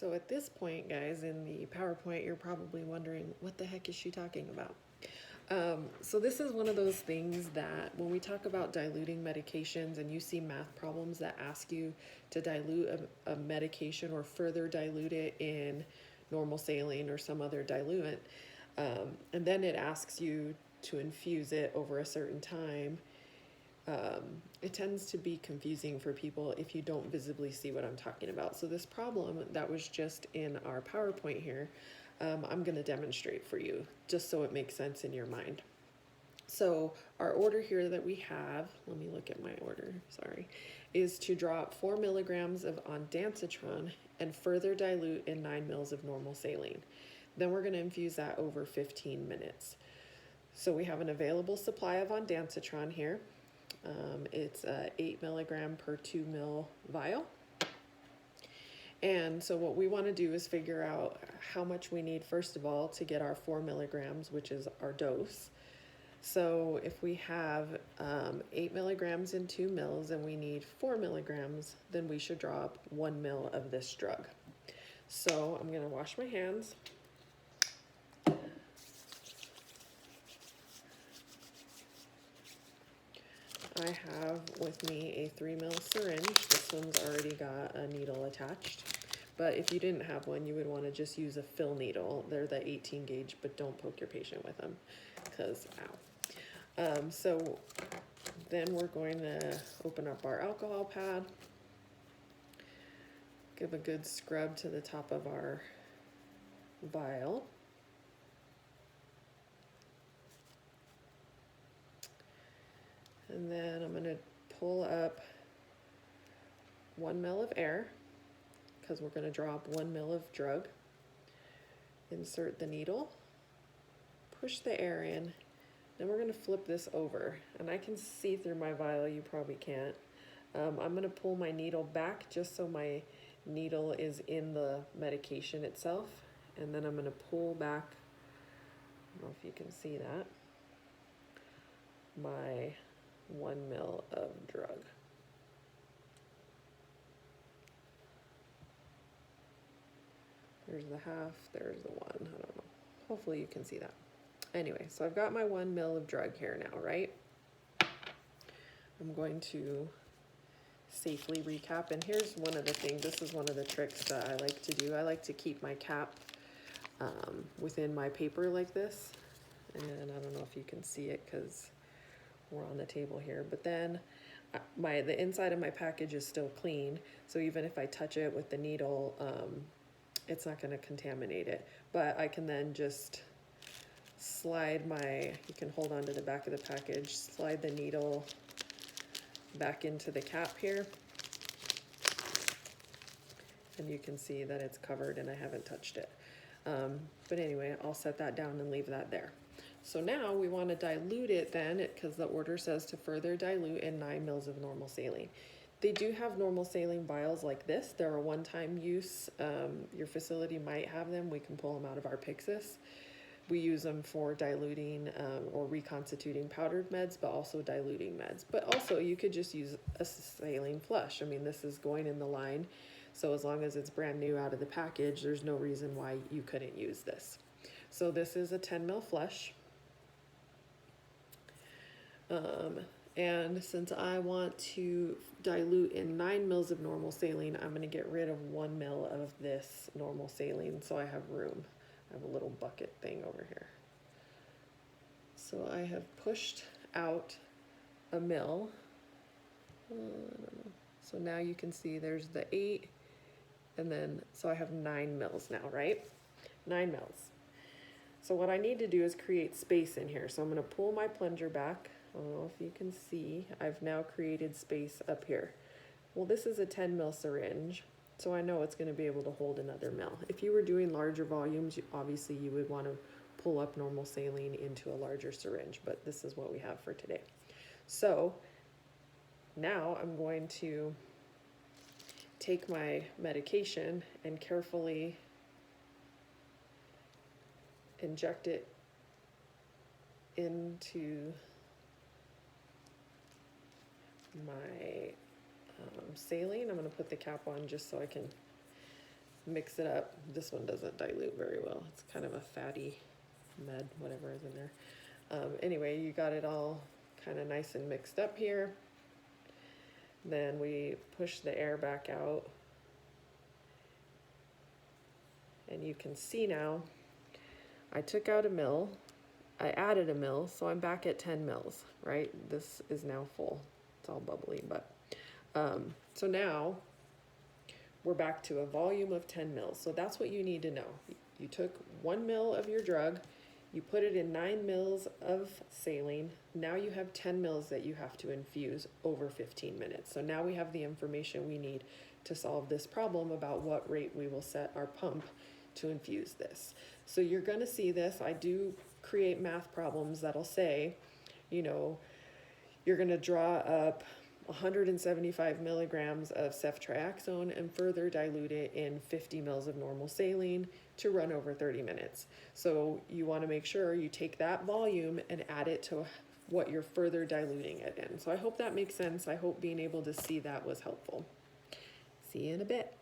So at this point, guys, in the PowerPoint, you're probably wondering, what the heck is she talking about? So this is one of those things that when we talk about diluting medications and you see math problems that ask you to dilute a medication or further dilute it in normal saline or some other diluent, and then it asks you to infuse it over a certain time, it tends to be confusing for people if you don't visibly see what I'm talking about. So this problem that was just in our PowerPoint here, I'm going to demonstrate for you just so it makes sense in your mind. So our order here that we have, let me look at my order, sorry, is to drop 4 milligrams of ondansetron and further dilute in 9 mils of normal saline. Then we're going to infuse that over 15 minutes. So we have an available supply of ondansetron here. It's 8 milligram per 2 mil vial. And so what we want to do is figure out how much we need, first of all, to get our 4 milligrams, which is our dose. So if we have 8 milligrams in 2 mils and we need 4 milligrams, then we should drop 1 mil of this drug. So I'm going to wash my hands. I have with me a 3 mil syringe. This one's already got a needle attached. But if you didn't have one, you would want to just use a fill needle. They're the 18 gauge, but don't poke your patient with them because ow. So then we're going to open up our alcohol pad. Give a good scrub to the top of our vial. And then I'm going to pull up 1 mil of air because we're going to drop 1 mil of drug. Insert the needle, push the air in, then we're going to flip this over. And I can see through my vial, you probably can't. I'm going to pull my needle back just so my needle is in the medication itself. And then I'm going to pull back, I don't know if you can see that, my 1 mil of drug. There's the half, there's the 1, I don't know. Hopefully you can see that. Anyway, so I've got my 1 mil of drug here now, right? I'm going to safely recap, and here's one of the things, this is one of the tricks that I like to do. I like to keep my cap within my paper like this, and I don't know if you can see it because we're on the table here, but then the inside of my package is still clean, so even if I touch it with the needle, it's not going to contaminate it. But I can then just slide you can hold on to the back of the package, slide the needle back into the cap here, and you can see that it's covered and I haven't touched it. But anyway, I'll set that down and leave that there. So now we want to dilute it then, because the order says to further dilute in 9 mils of normal saline. They do have normal saline vials like this. They're a one-time use. Your facility might have them. We can pull them out of our Pyxis. We use them for diluting or reconstituting powdered meds, but also diluting meds. But also you could just use a saline flush. I mean, this is going in the line. So as long as it's brand new out of the package, there's no reason why you couldn't use this. So this is a 10 mil flush. And since I want to dilute in 9 mils of normal saline, I'm going to get rid of 1 mil of this normal saline so I have room. I have a little bucket thing over here. So I have pushed out a mil. So now you can see there's the 8, and then, so I have 9 mils now, right? 9 mils. So what I need to do is create space in here. So I'm going to pull my plunger back. I don't know if you can see, I've now created space up here. Well, this is a 10 mil syringe, so I know it's going to be able to hold another mil. If you were doing larger volumes, obviously you would want to pull up normal saline into a larger syringe, but this is what we have for today. So now I'm going to take my medication and carefully inject it into my saline. I'm going to put the cap on just so I can mix it up. This one doesn't dilute very well. It's kind of a fatty med, whatever is in there. Anyway, you got it all kind of nice and mixed up here. Then we push the air back out. And you can see now, I took out a mil, I added a mil, so I'm back at 10 mils, right? This is now full. It's all bubbly, but, so now we're back to a volume of 10 mils. So that's what you need to know. You took 1 mil of your drug, you put it in 9 mils of saline. Now you have 10 mils that you have to infuse over 15 minutes. So now we have the information we need to solve this problem about what rate we will set our pump to infuse this. So you're gonna see this. I do create math problems that'll say, you know, you're gonna draw up 175 milligrams of ceftriaxone and further dilute it in 50 mils of normal saline to run over 30 minutes. So you want to make sure you take that volume and add it to what you're further diluting it in. So I hope that makes sense. I hope being able to see that was helpful. See you in a bit.